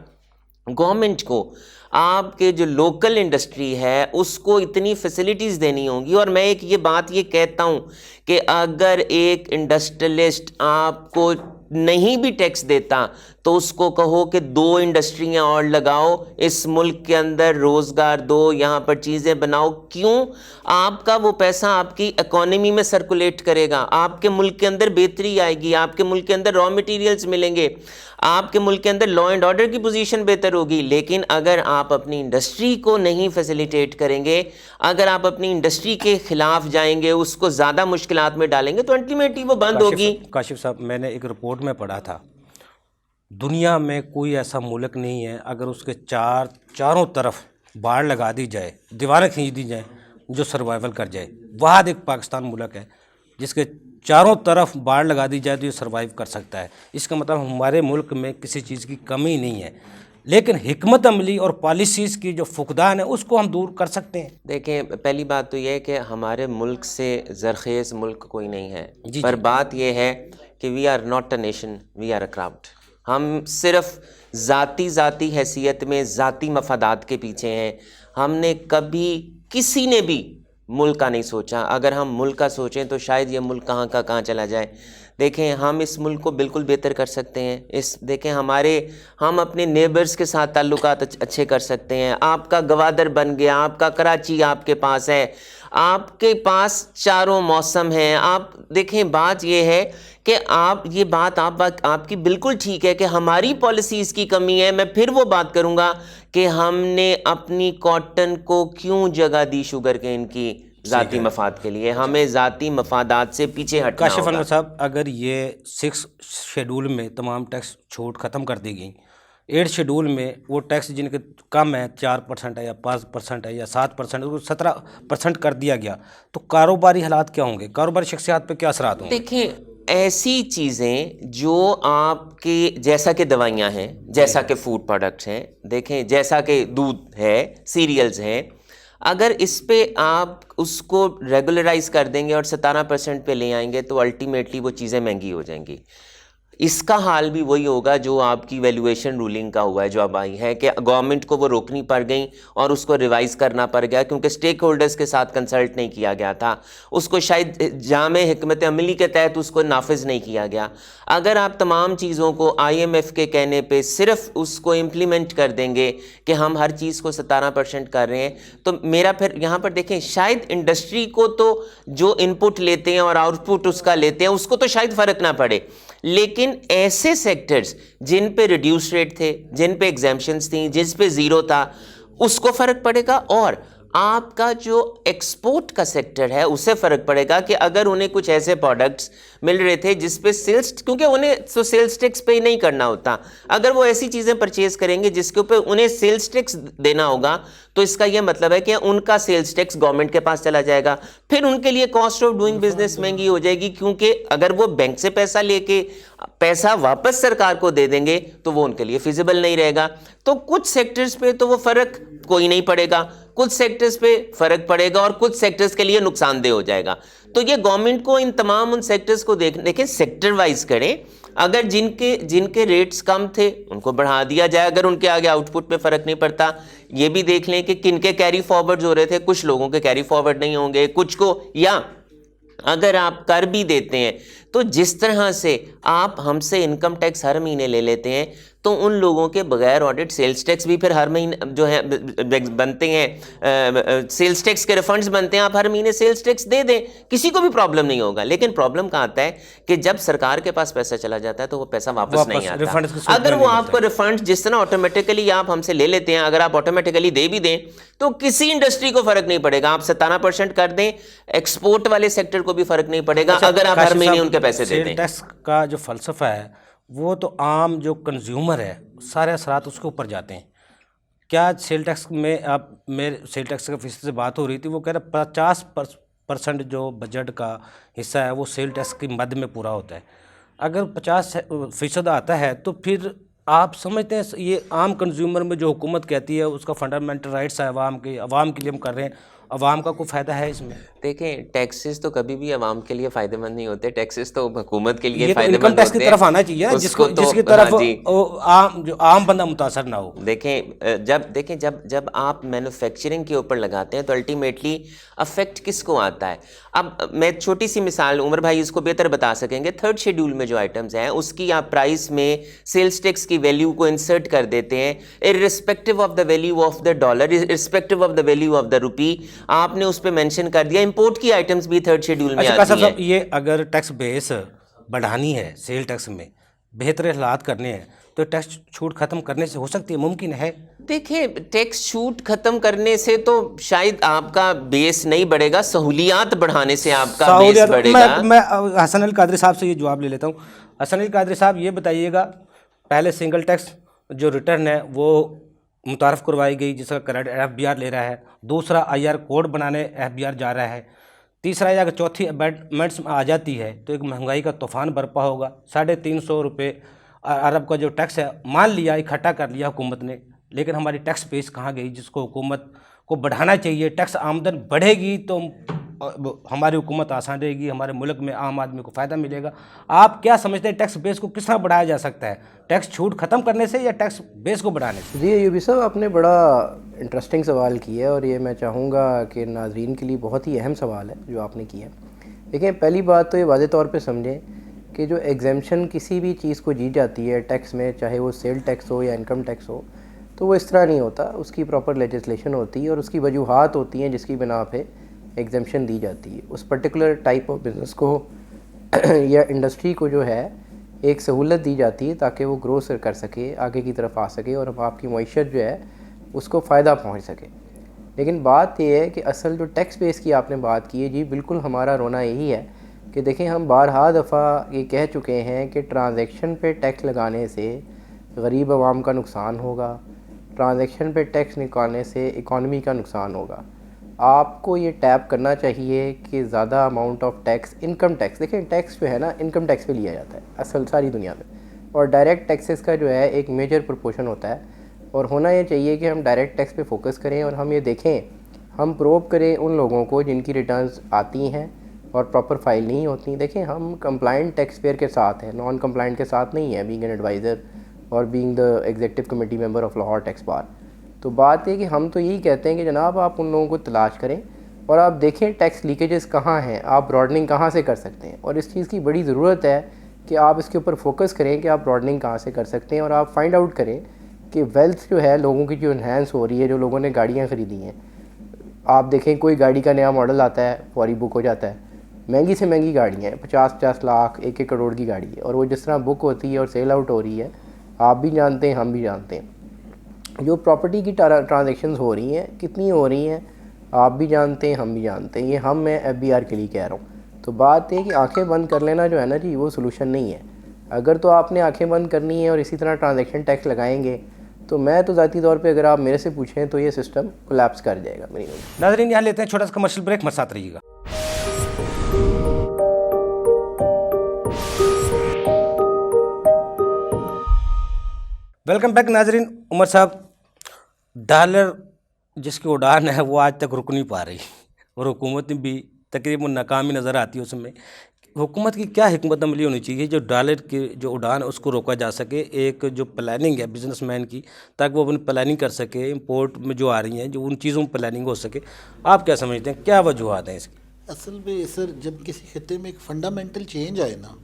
گورنمنٹ کو آپ کے جو لوکل انڈسٹری ہے اس کو اتنی فیسلٹیز دینی ہوں گی. اور میں ایک یہ بات یہ کہتا ہوں کہ اگر ایک انڈسٹریلسٹ آپ کو نہیں بھی ٹیکس دیتا تو اس کو کہو کہ 2 انڈسٹریاں اور لگاؤ, اس ملک کے اندر روزگار دو, یہاں پر چیزیں بناؤ. کیوں؟ آپ کا وہ پیسہ آپ کی اکانومی میں سرکولیٹ کرے گا, آپ کے ملک کے اندر بہتری آئے گی, آپ کے ملک کے اندر را مٹیریلز ملیں گے, آپ کے ملک کے اندر لا اینڈ آرڈر کی پوزیشن بہتر ہوگی. لیکن اگر آپ اپنی انڈسٹری کو نہیں فیسیلیٹیٹ کریں گے, اگر آپ اپنی انڈسٹری کے خلاف جائیں گے, اس کو زیادہ مشکلات میں ڈالیں گے, تو الٹیمیٹلی وہ بند ہوگی. کاشف صاحب میں نے ایک رپورٹ میں پڑھا تھا, دنیا میں کوئی ایسا ملک نہیں ہے اگر اس کے چاروں طرف باڑ لگا دی جائے, دیواریں کھینچ دی جائیں, جو سروائیول کر جائے. واحد ایک پاکستان ملک ہے جس کے چاروں طرف باڑ لگا دی جائے تو یہ سروائیو کر سکتا ہے. اس کا مطلب ہمارے ملک میں کسی چیز کی کمی نہیں ہے, لیکن حکمت عملی اور پالیسیز کی جو فقدان ہے اس کو ہم دور کر سکتے ہیں. دیکھیں پہلی بات تو یہ ہے کہ ہمارے ملک سے زرخیز ملک کوئی نہیں ہے, پر بات یہ ہے کہ we are not a nation, we are a crowd. ہم صرف ذاتی حیثیت میں ذاتی مفادات کے پیچھے ہیں. ہم نے کبھی کسی نے بھی ملک کا نہیں سوچا. اگر ہم ملک کا سوچیں تو شاید یہ ملک کہاں کا کہاں چلا جائے. دیکھیں ہم اس ملک کو بالکل بہتر کر سکتے ہیں. دیکھیں ہم اپنے نیبرز کے ساتھ تعلقات اچھے کر سکتے ہیں. آپ کا گوادر بن گیا, آپ کا کراچی آپ کے پاس ہے, آپ کے پاس چاروں موسم ہیں. آپ دیکھیں بات یہ ہے کہ آپ کی بالکل ٹھیک ہے کہ ہماری پالیسیز کی کمی ہے. میں پھر وہ بات کروں گا کہ ہم نے اپنی کاٹن کو کیوں جگہ دی شوگر کین کی ذاتی مفاد کے لیے. ہمیں ذاتی مفادات سے پیچھے ہٹنا کاشف ہوگا. انور صاحب, اگر یہ 6 شیڈول میں تمام ٹیکس چھوٹ ختم کر دی گئیں, 8 شیڈول میں وہ ٹیکس جن کے کم ہے 4% ہے یا 5% ہے یا 7%, 17% کر دیا گیا, تو کاروباری حالات کیا ہوں گے, کاروباری شخصیات پہ کیا اثرات ہوں گے؟ دیکھیں ایسی چیزیں جو آپ کے جیسا کہ دوائیاں ہیں, جیسا کہ فوڈ پروڈکٹس ہیں, دیکھیں جیسا کہ دودھ ہے, سیریلز ہیں, اگر اس پہ آپ اس کو ریگولرائز کر دیں گے اور 17% پہ لے آئیں گے تو الٹیمیٹلی وہ چیزیں مہنگی ہو جائیں گی. اس کا حال بھی وہی ہوگا جو آپ کی ویلیویشن رولنگ کا ہوا ہے جو اب آئی ہے کہ گورنمنٹ کو وہ روکنی پڑ گئیں اور اس کو ریوائز کرنا پڑ گیا کیونکہ سٹیک ہولڈرز کے ساتھ کنسلٹ نہیں کیا گیا تھا, اس کو شاید جامع حکمت عملی کے تحت اس کو نافذ نہیں کیا گیا. اگر آپ تمام چیزوں کو IMF کے کہنے پہ صرف اس کو امپلیمنٹ کر دیں گے کہ ہم ہر چیز کو 17% کر رہے ہیں, تو میرا پھر یہاں پر دیکھیں شاید انڈسٹری کو تو جو ان پٹ لیتے ہیں اور آؤٹ پٹ اس کا لیتے ہیں اس کو تو شاید فرق نہ پڑے, لیکن ایسے سیکٹرز جن پہ ریڈیوس ریٹ تھے, جن پہ ایگزیمپشنز تھیں, جس پہ زیرو تھا, اس کو فرق پڑے گا. اور آپ کا جو ایکسپورٹ کا سیکٹر ہے اسے فرق پڑے گا کہ اگر انہیں کچھ ایسے پروڈکٹس مل رہے تھے جس پہ سیلز, کیونکہ انہیں تو سیلز ٹیکس پے نہیں کرنا ہوتا, اگر وہ ایسی چیزیں پرچیز کریں گے جس کے اوپر انہیں سیلز ٹیکس دینا ہوگا تو اس کا یہ مطلب ہے کہ ان کا سیلز ٹیکس گورنمنٹ کے پاس چلا جائے گا. پھر ان کے لیے کاسٹ آف ڈوئنگ بزنس مہنگی ہو جائے گی, کیونکہ اگر وہ بینک سے پیسہ لے کے پیسہ واپس سرکار کو دے دیں گے تو وہ ان کے لیے فیزیبل نہیں رہے گا. تو کچھ سیکٹرز پہ تو وہ فرق کوئی نہیں پڑے گا, کچھ سیکٹرز پہ فرق پڑے گا اور کچھ سیکٹرز کے لیے نقصان دہ ہو جائے گا. تو یہ گورنمنٹ کو ان تمام ان سیکٹرز کو دیکھیں سیکٹر وائز کریں. اگر جن کے ریٹس کم تھے ان کو بڑھا دیا جائے, اگر ان کے آگے آؤٹ پٹ پہ فرق نہیں پڑتا. یہ بھی دیکھ لیں کہ کن کے کیری فارورڈز ہو رہے تھے, کچھ لوگوں کے کیری فارورڈ نہیں ہوں گے, کچھ کو, یا اگر آپ کر بھی دیتے ہیں تو جس طرح سے آپ ہم سے انکم ٹیکس ہر مہینے لے لیتے ہیں تو ان لوگوں کے بغیر آڈٹ سیلز ٹیکس بھی پھر ہر مہینے جو ہے بنتے ہیں, سیلز ٹیکس کے ریفنڈز بنتے ہیں, آپ ہر مہینے سیلز ٹیکس دے دیں, کسی کو بھی پرابلم نہیں ہوگا. لیکن پرابلم کہاں آتا ہے کہ جب سرکار کے پاس پیسہ چلا جاتا ہے تو وہ پیسہ واپس نہیں آتا. اگر وہ آپ کو ریفنڈ جس طرح آٹومیٹیکلی آپ ہم سے لے لیتے ہیں, اگر آپ آٹومیٹیکلی دے بھی دیں تو کسی انڈسٹری کو فرق نہیں پڑے گا. آپ 17% کر دیں, ایکسپورٹ والے سیکٹر کو بھی فرق نہیں پڑے گا اگر آپ ہر مہینے ان کے پیسے دے دیں. ٹیکس کا جو فلسفہ ہے وہ تو عام جو کنزیومر ہے سارے اثرات اس کے اوپر جاتے ہیں. کیا سیل ٹیکس میں آپ میرے سیل ٹیکس کا فیصد سے بات ہو رہی تھی, وہ کہہ رہے 50% جو بجٹ کا حصہ ہے وہ سیل ٹیکس کی مد میں پورا ہوتا ہے. اگر 50% آتا ہے تو پھر آپ سمجھتے ہیں یہ عام کنزیومر میں جو حکومت کہتی ہے اس کا فنڈامنٹل رائٹس ہے عوام کے لیے ہم کر رہے ہیں, عوام کا کوئی فائدہ ہے اس میں؟ دیکھیں ٹیکسز تو کبھی بھی عوام کے لیے فائدہ مند نہیں ہوتے, ٹیکسز تو حکومت کے لیے یہ تو فائدہ انکم مند ٹیکس ہوتے کی ہیں. طرف آنا چاہیے جس کی طرف جو عام بندہ متاثر نہ ہو. دیکھیں جب آپ مینوفیکچرنگ کے اوپر لگاتے ہیں تو الٹیمیٹلی افیکٹ کس کو آتا ہے. اب میں چھوٹی سی مثال, عمر بھائی اس کو بہتر بتا سکیں گے, 3rd شیڈول میں جو آئٹمز ہیں اس کی آپ پرائس میں سیلز ٹیکس کی ویلیو کو انسرٹ کر دیتے ہیں irrespective of the value of the dollar, irrespective of the value of the rupee. آپ نے اس پہ مینشن کر دیا. امپورٹ کی آئٹمز بھی 3rd شیڈول میں آتی ہیں. یہ اگر ٹیکس بیس بڑھانی ہے, سیل ٹیکس میں بہتر حالات کرنے ہیں تو ٹیکس چھوٹ ختم کرنے سے ہو سکتی ہے, ممکن ہے. دیکھیں ٹیکس چھوٹ ختم کرنے سے تو شاید آپ کا بیس نہیں بڑھے گا, سہولیات بڑھانے سے آپ کا بیس بڑھے گا. میں حسن علی قادری صاحب سے یہ جواب لے لیتا ہوں. حسن علی قادری صاحب یہ بتائیے گا, پہلے سنگل ٹیکس جو ریٹرن ہے وہ متعارف کروائی گئی جس کا کریڈٹ FBR لے رہا ہے, دوسرا IR کوڈ بنانے FBR جا رہا ہے, تیسرا یا اگر چوتھی امینڈمنٹس میں آ جاتی ہے تو ایک مہنگائی کا طوفان برپا ہوگا. 350 روپے ارب کا جو ٹیکس ہے مان لیا, اکٹھا کر لیا حکومت نے, لیکن ہماری ٹیکس بیس کہاں گئی جس کو حکومت کو بڑھانا چاہیے. ٹیکس آمدن بڑھے گی تو ہماری حکومت آسان رہے گی, ہمارے ملک میں عام آدمی کو فائدہ ملے گا. آپ کیا سمجھتے ہیں ٹیکس بیس کو کس طرح بڑھایا جا سکتا ہے, ٹیکس چھوٹ ختم کرنے سے یا ٹیکس بیس کو بڑھانے سے؟ جی ایوبی صاحب, آپ نے بڑا انٹرسٹنگ سوال کیا ہے اور یہ میں چاہوں گا کہ ناظرین کے لیے بہت ہی اہم سوال ہے جو آپ نے کیا ہے. دیکھیں پہلی بات تو یہ واضح طور پہ سمجھیں کہ جو ایگزیمشن کسی بھی چیز کو دی جاتی ہے ٹیکس میں, چاہے وہ سیل ٹیکس ہو یا انکم ٹیکس ہو, تو وہ اس طرح نہیں ہوتا. اس کی پراپر لیجسلیشن ہوتی ہے اور اس کی وجوہات ہوتی ہیں جس کی بنا پہ ایگزیمشن دی جاتی ہے. اس پرٹیکولر ٹائپ آف بزنس کو یا انڈسٹری کو جو ہے ایک سہولت دی جاتی ہے تاکہ وہ گرو کر سکے, آگے کی طرف آ سکے اور آپ کی معیشت جو ہے اس کو فائدہ پہنچ سکے. لیکن بات یہ ہے کہ اصل جو ٹیکس بیس کی آپ نے بات کی ہے, جی بالکل ہمارا رونا یہی ہے کہ دیکھیں ہم بارہا دفعہ یہ کہہ چکے ہیں کہ ٹرانزیکشن پہ ٹیکس لگانے سے غریب عوام کا نقصان ہوگا, ٹرانزیکشن پہ ٹیکس نکالنے سے اکانومی کا نقصان ہوگا. آپ کو یہ ٹیپ کرنا چاہیے کہ زیادہ amount of tax, income tax, دیکھیں ٹیکس جو ہے نا انکم ٹیکس پہ لیا جاتا ہے اصل ساری دنیا میں, اور ڈائریکٹ ٹیکسز کا جو ہے ایک میجر پرپورشن ہوتا ہے, اور ہونا یہ چاہیے کہ ہم ڈائریکٹ ٹیکس پہ فوکس کریں اور ہم یہ دیکھیں ہم پروب کریں ان لوگوں کو جن کی ریٹرنز آتی ہیں اور پراپر فائل نہیں ہوتی. دیکھیں ہم کمپلائنٹ ٹیکس پیئر کے ساتھ ہیں, نان کمپلائنٹ کے ساتھ نہیں ہے, بینگ این ایڈوائزر اور being the executive committee member of Lahore tax bar. تو بات یہ کہ ہم تو یہی کہتے ہیں کہ جناب آپ ان لوگوں کو تلاش کریں اور آپ دیکھیں ٹیکس لیکیجز کہاں ہیں, آپ براڈننگ کہاں سے کر سکتے ہیں. اور اس چیز کی بڑی ضرورت ہے کہ آپ اس کے اوپر فوکس کریں کہ آپ براڈننگ کہاں سے کر سکتے ہیں, اور آپ فائنڈ آؤٹ کریں کہ ویلتھ جو ہے لوگوں کی جو انہینس ہو رہی ہے, جو لوگوں نے گاڑیاں خریدی ہیں. آپ دیکھیں کوئی گاڑی کا نیا ماڈل آتا ہے, فوری بک ہو جاتا ہے, مہنگی سے مہنگی گاڑیاں ہیں, 50-50 لاکھ 1-1 کروڑ کی گاڑی ہے, اور وہ جس طرح بک ہوتی ہے اور سیل آؤٹ ہو رہی ہے, آپ بھی جانتے ہیں ہم بھی جانتے ہیں. جو پراپرٹی کی ٹرانزیکشنز ہو رہی ہیں کتنی ہو رہی ہیں آپ بھی جانتے ہیں ہم بھی جانتے ہیں. یہ میں FBR کے لیے کہہ رہا ہوں. تو بات یہ کہ آنکھیں بند کر لینا جو ہے نا جی, وہ سلوشن نہیں ہے. اگر تو آپ نے آنکھیں بند کرنی ہے اور اسی طرح ٹرانزیکشن ٹیکس لگائیں گے تو میں تو ذاتی طور پہ اگر آپ میرے سے پوچھیں تو یہ سسٹم کولیپس کر جائے گا میری نظر. ناظرین یہاں لیتے ہیں چھوٹا سا کمرشل بریک, ہمارے ساتھ رہیے گا. ویلکم بیک ناظرین. عمر صاحب, ڈالر جس کی اڑان ہے وہ آج تک رک نہیں پا رہی, اور حکومت بھی تقریباً ناکامی نظر آتی ہے اس میں. حکومت کی کیا حکمت عملی ہونی چاہیے جو ڈالر کی جو اڑان ہے اس کو روکا جا سکے, ایک جو پلاننگ ہے بزنس مین کی, تاکہ وہ اپنی پلاننگ کر سکے, امپورٹ میں جو آ رہی ہیں جو ان چیزوں میں پلاننگ ہو سکے. آپ کیا سمجھتے ہیں, کیا وجوہات ہیں اس کی؟ اصل میں سر جب کسی خطے میں ایک فنڈامنٹل چینج آئے نا,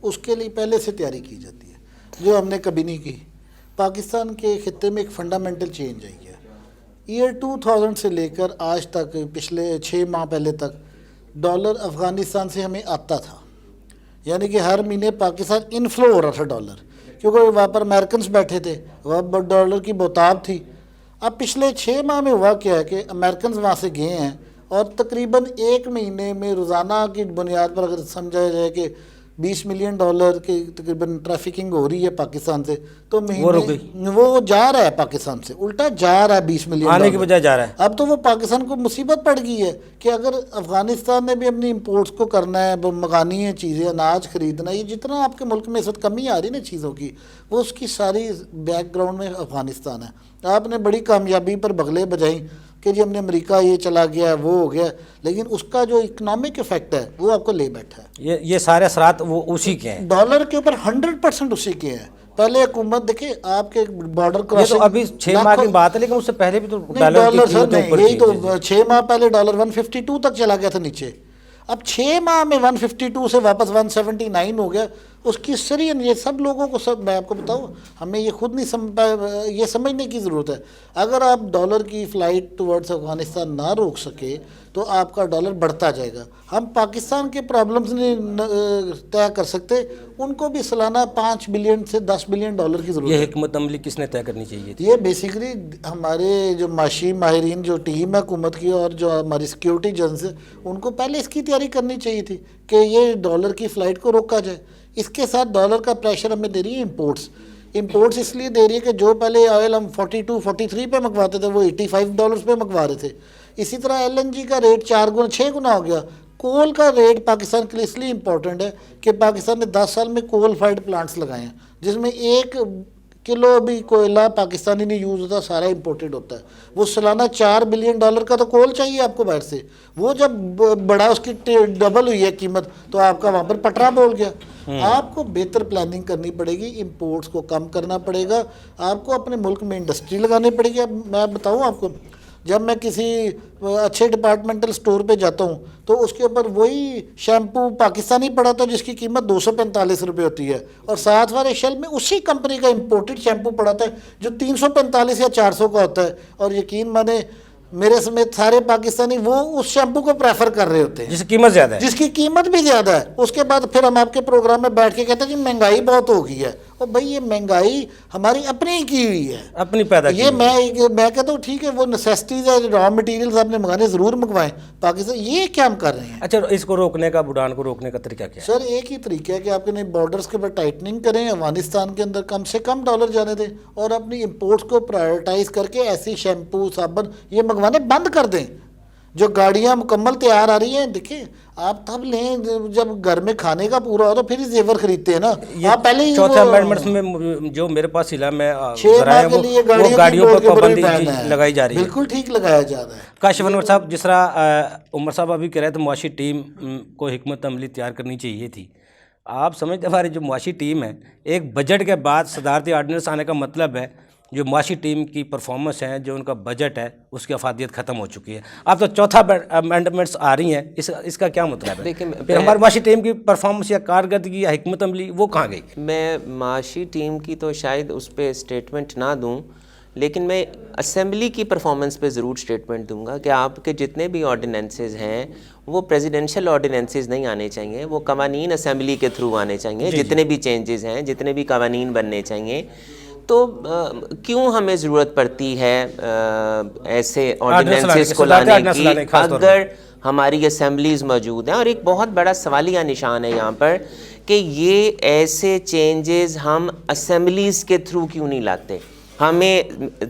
اس کے لیے پہلے سے تیاری کی جاتی ہے, جو ہم نے کبھی نہیں کی. پاکستان کے خطے میں ایک فنڈامنٹل چینج آئی ہے. ایئر 2000 سے لے کر آج تک, پچھلے 6 ماہ پہلے تک ڈالر افغانستان سے ہمیں آتا تھا, یعنی کہ ہر مہینے پاکستان انفلو ہو رہا تھا ڈالر, کیونکہ وہاں پر امریکنز بیٹھے تھے, وہاں ڈالر کی بہتاب تھی. اب پچھلے 6 ماہ میں ہوا کیا ہے کہ امریکنز وہاں سے گئے ہیں, اور تقریباً 1 مہینے میں روزانہ کی بنیاد پر اگر سمجھا جائے کہ $20 ملین کی تقریباً ٹریفکنگ ہو رہی ہے پاکستان سے, تو مہینے وہ جا رہا ہے پاکستان سے, الٹا جا رہا ہے $20 ملین آنے کی بجائے جا رہا ہے. اب تو وہ پاکستان کو مصیبت پڑ گئی ہے کہ اگر افغانستان نے بھی اپنی امپورٹس کو کرنا ہے, منگانی ہے چیزیں, اناج خریدنا ہے, یہ جتنا آپ کے ملک میں اس وقت کمی آ رہی ہے نا چیزوں کی, وہ اس کی ساری بیک گراؤنڈ میں افغانستان ہے. آپ نے بڑی کامیابی پر بغلے بجائیں کہ جی ہم نے امریکہ یہ چلا گیا, وہ ہو گیا, لیکن اس کا جو اکنامک افیکٹ ہے وہ آپ کو لے بیٹھا ہے. یہ سارے اثرات وہ اسی کے ہیں, ڈالر کے اوپر 100% اسی کے ہیں. پہلے حکومت دیکھیں آپ کے بارڈر کراسنگ, یہ تو ابھی 6 ماہ کی بات ہے, لیکن اس سے پہلے بھی تو ڈالر کی قیمتیں اوپر یہی تو تھی. 6 ماہ پہلے ڈالر 152 تک چلا گیا تھا نیچے. اب 6 ماہ میں 152 سے واپس 179 ہو گیا. اس کی سری یہ سب لوگوں کو, سب میں آپ کو بتاؤں, ہمیں یہ خود نہیں یہ سمجھنے کی ضرورت ہے. اگر آپ ڈالر کی فلائٹ ٹورڈز افغانستان نہ روک سکے تو آپ کا ڈالر بڑھتا جائے گا. ہم پاکستان کے پرابلمز نہیں طے کر سکتے, ان کو بھی سالانہ 5 بلین سے 10 بلین ڈالر کی ضرورت ہے. یہ حکمت عملی کس نے طے کرنی چاہیے تھی؟ یہ بیسیکلی ہمارے جو معاشی ماہرین جو ٹیم ہے حکومت کی, اور جو ہماری سیکیورٹی ایجنسی, ان کو پہلے اس کی تیاری کرنی چاہیے تھی کہ یہ ڈالر کی فلائٹ کو روکا جائے. اس کے ساتھ ڈالر کا پریشر ہمیں دے رہی ہے امپورٹس اس لیے دے رہی ہے کہ جو پہلے آئل ہم 42-43 پہ منگواتے تھے وہ $85 پہ منگوا رہے تھے. اسی طرح LNG کا ریٹ 6 گنا ہو گیا. کول کا ریٹ پاکستان کے لیے اس لیے امپورٹنٹ ہے کہ پاکستان نے 10 سال میں کول فائرڈ پلانٹس لگائے ہیں, جس میں 1 کلو بھی کوئلہ پاکستانی نہیں یوز ہوتا, سارا امپورٹڈ ہوتا ہے. وہ سالانہ $4 بلین کا تو کول چاہیے آپ کو باہر سے. وہ جب بڑا اس کی ڈبل ہوئی ہے قیمت, تو آپ کا وہاں پر پٹرا بول گیا. آپ کو بہتر پلاننگ کرنی پڑے گی, امپورٹس کو کم کرنا پڑے گا, آپ کو اپنے ملک میں انڈسٹری لگانی پڑے گی. اب میں بتاؤں آپ کو, جب میں کسی اچھے ڈپارٹمنٹل سٹور پہ جاتا ہوں تو اس کے اوپر وہی شیمپو پاکستانی پڑا تھا جس کی قیمت $245 ہوتی ہے, اور ساتھ والے شیل میں اسی کمپنی کا امپورٹڈ شیمپو پڑا تھا جو $345 یا $400 کا ہوتا ہے. اور یقین مانے میرے سمیت سارے پاکستانی وہ اس شیمپو کو پریفر کر رہے ہوتے ہیں جس کی قیمت زیادہ ہے, جس کی قیمت بھی زیادہ ہے. اس کے بعد پھر ہم آپ کے پروگرام میں بیٹھ کے کہتے ہیں جی مہنگائی بہت ہو گئی ہے. اور بھائی یہ مہنگائی ہماری اپنی ہی کی ہوئی ہے, اپنی پیدا کی. یہ میں کہتا ہوں ٹھیک ہے وہ نیسیسٹیز ہے, را مٹیریلز آپ نے منگانے ضرور منگوائیں. پاکستان یہ کیا ہم کر رہے ہیں؟ اچھا, اس کو روکنے کا, اڑان کو روکنے کا طریقہ کیا ہے؟ سر ایک ہی طریقہ ہے کہ آپ نے بارڈرز کے اوپر ٹائٹننگ کریں, افغانستان کے اندر کم سے کم ڈالر جانے دیں, اور اپنی امپورٹس کو پرائیورٹائز کر کے ایسی شیمپو صابن یہ منگوانے بند کر دیں. جو گاڑیاں مکمل تیار آ رہی ہیں، دیکھیں آپ تب لیں جب گھر میں کھانے کا پورا ہو تو پھر ہی زیور خریدتے ہیں نا. آپ پہلے ہی چوتھے امینڈمنٹس میں جو میرے پاس ضلع میں 6 ماہ کے لیے وہ گاڑیوں ٹول پر کے اوپر پابندی بھی بین ہے. لگائی جا رہی ہے. بالکل ٹھیک لگایا جا رہا ہے. کاشف انور صاحب، جس طرح عمر صاحب ابھی کہہ رہے تھے معاشی ٹیم کو حکمت عملی تیار کرنی چاہیے تھی، آپ سمجھتے ہماری جو معاشی ٹیم ہے، ایک بجٹ کے بعد صدارتی آرڈیننس آنے کا مطلب ہے جو معاشی ٹیم کی پرفارمنس ہے، جو ان کا بجٹ ہے، اس کی افادیت ختم ہو چکی ہے. اب تو چوتھا امینڈمنٹس آ رہی ہیں، اس کا کیا مطلب ہے؟ پھر ہماری معاشی ٹیم کی پرفارمنس یا کارکردگی یا حکمت عملی وہ کہاں گئی؟ میں معاشی ٹیم کی تو شاید اس پہ اسٹیٹمنٹ نہ دوں، لیکن میں اسمبلی کی پرفارمنس پہ ضرور اسٹیٹمنٹ دوں گا کہ آپ کے جتنے بھی آرڈیننسز ہیں وہ پریزیڈنشل آرڈیننسز نہیں آنے چاہیے، وہ قوانین اسمبلی کے تھرو آنے چاہیے. جتنے بھی چینجز ہیں، جتنے بھی قوانین بننے چاہیے، تو کیوں ہمیں ضرورت پڑتی ہے ایسے آرڈیننسز کو لانے کی اگر ہماری اسمبلیز موجود ہیں؟ اور ایک بہت بڑا سوالیہ نشان ہے یہاں پر کہ یہ ایسے چینجز ہم اسمبلیز کے تھرو کیوں نہیں لاتے. ہمیں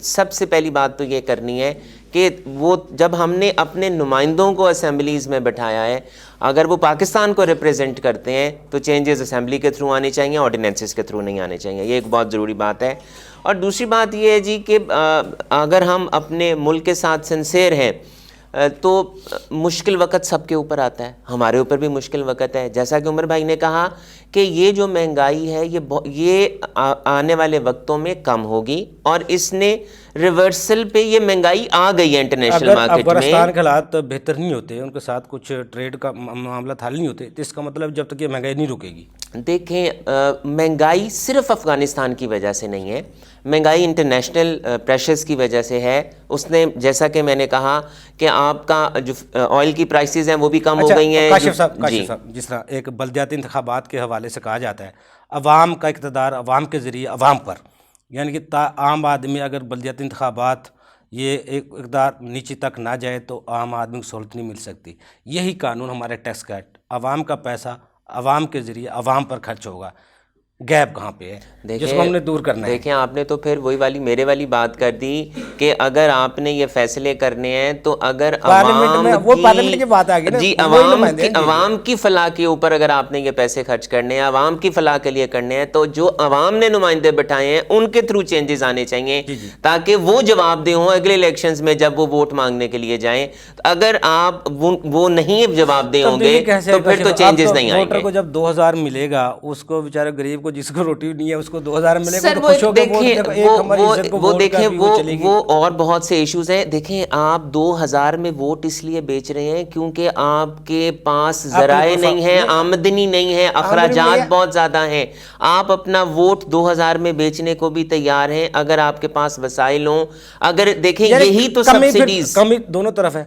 سب سے پہلی بات تو یہ کرنی ہے کہ وہ جب ہم نے اپنے نمائندوں کو اسمبلیز میں بٹھایا ہے، اگر وہ پاکستان کو ریپریزنٹ کرتے ہیں تو چینجز اسمبلی کے تھرو آنے چاہیے، آرڈیننسز کے تھرو نہیں آنے چاہیے. یہ ایک بہت ضروری بات ہے. اور دوسری بات یہ ہے جی کہ اگر ہم اپنے ملک کے ساتھ سنسیئر ہیں تو مشکل وقت سب کے اوپر آتا ہے، ہمارے اوپر بھی مشکل وقت ہے. جیسا کہ عمر بھائی نے کہا کہ یہ جو مہنگائی ہے یہ آنے والے وقتوں میں کم ہوگی، اور اس نے ریورسل پہ یہ مہنگائی آ گئی ہے انٹرنیشنل مارکیٹ میں. افغانستان کے حالات بہتر نہیں ہوتے، ان کے ساتھ کچھ ٹریڈ کا معاملات حل نہیں ہوتے، تو اس کا مطلب جب تک یہ مہنگائی نہیں رکے گی. دیکھیں مہنگائی صرف افغانستان کی وجہ سے نہیں ہے، مہنگائی انٹرنیشنل پریشرز کی وجہ سے ہے. اس نے جیسا کہ میں نے کہا کہ آپ کا جو آئل کی پرائسز ہیں وہ بھی کم ہو گئی ہیں. کاشف صاحب، جس طرح ایک بلدیاتی انتخابات کے حوالے سے کہا جاتا ہے عوام کا اقتدار عوام کے ذریعے عوام پر، یعنی کہ عام آدمی اگر بلدیاتی انتخابات یہ ایک اقدار نیچے تک نہ جائے تو عام آدمی کو سہولت نہیں مل سکتی. یہی قانون ہمارے ٹیکس کا ہے، عوام کا پیسہ عوام کے ذریعے عوام پر خرچ ہوگا. گیپ کہاں پہ ہے جس کو ہم نے دور کرنا ہے؟ دیکھیں آپ نے تو پھر وہی والی میرے والی بات کر دی کہ اگر آپ نے یہ فیصلے کرنے ہیں تو اگر پارلیمنٹ کی بات آ گئی نا، جی عوام کی فلاح کے اوپر اگر آپ نے یہ پیسے خرچ کرنے ہیں، عوام کی فلاح کے لیے کرنے ہیں، تو جو عوام نے نمائندے بٹھائے ہیں ان کے تھرو چینجز آنے چاہیے تاکہ وہ جواب دہ ہوں اگلے الیکشنز میں جب وہ ووٹ مانگنے کے لیے جائیں. اگر آپ وہ نہیں جواب دہ ہوں گے تو پھر تو چینجز نہیں آئیں گے. ووٹر کو جب 2000 ملے گا، اس کو بیچارے غریب جس کو روٹی نہیں ہے اس کو 2000 ملے گا. وہ اور بہت سے ایشوز ہیں. دیکھیں آپ 2000 میں ووٹ اس لیے بیچ رہے ہیں کیونکہ آپ کے پاس ذرائع نہیں ہیں، آمدنی نہیں ہے، اخراجات بہت زیادہ ہیں. آپ اپنا ووٹ 2000 میں بیچنے کو بھی تیار ہیں اگر آپ کے پاس وسائل ہوں. اگر دیکھیں یہی تو سبسڈیز کمی دونوں طرف ہے.